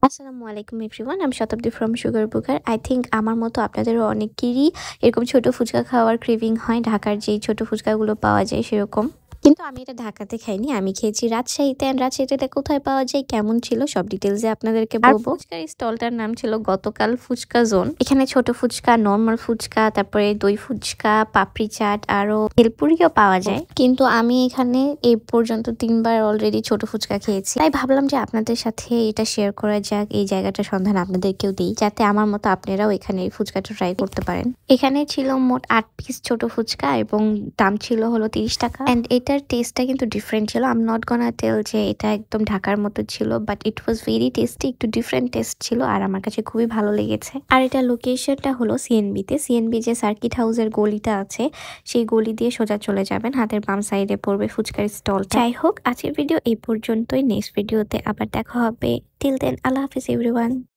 আসসালামু আলাইকুম এভরিওয়ান, আমি শতাব্দী ফ্রম সুগার বুগার। আই থিঙ্ক আমার মতো আপনাদেরও অনেকেরই এরকম ছোট ফুচকা খাওয়ার ক্রেভিং হয়। ঢাকার যেই ছোট ফুচকাগুলো পাওয়া যায় সেরকম। কিন্তু আমি এটা ঢাকাতে খাইনি, আমি খেয়েছি রাজশাহীতে। অ্যান্ড রাজশাহীতে কোথায় পাওয়া যায়, কেমন ছিল, সব ডিটেলসে আপনাদেরকে বলবো। ফুচকার স্টলটার নাম ছিল গতকাল ফুচকা জোন। এখানে ছোট ফুচকা, নর্মাল ফুচকা, তারপরে দই ফুচকা, পাপড়ি চাট, আরো ভেলপুরিও পাওয়া যায়। কিন্তু আমি এখানে এই পর্যন্ত 3বার অলরেডি ছোট ফুচকা খেয়েছি, তাই ভাবলাম যে আপনাদের সাথে এটা শেয়ার করা যাক, এই জায়গাটার সন্ধান আপনাদেরকেও দিই, যাতে আমার মতো আপনারাও এখানে এই ফুচকাটা ট্রাই করতে পারেন। এখানে ছিল মোট 8 পিস ছোট ফুচকা এবং দাম ছিল হলো 30 টাকা। অ্যান্ড এটার টেস্টটা কিন্তু ডিফারেন্ট ছিল। আই এম নট গোনা টেল যে এটা একদম ঢাকার মতো ছিল, but it was very tasty. একটু ডিফারেন্ট টেস্ট ছিল আর আমার কাছে খুবই ভালো লেগেছে। আর এটা লোকেশনটা হলো সিএনবিতে। সিএনবি যে সার্কিট হাউসের গলিটা আছে, সেই গলি দিয়ে সোজা চলে যাবেন, হাতের বাম সাইডে পড়বে ফুচকার স্টল। যাই হোক, আজকের ভিডিও এই পর্যন্তই। নেক্সট ভিডিওতে আবার দেখা হবে। টিল দেন, আল্লাহ হাফিজ এভরিওয়ান।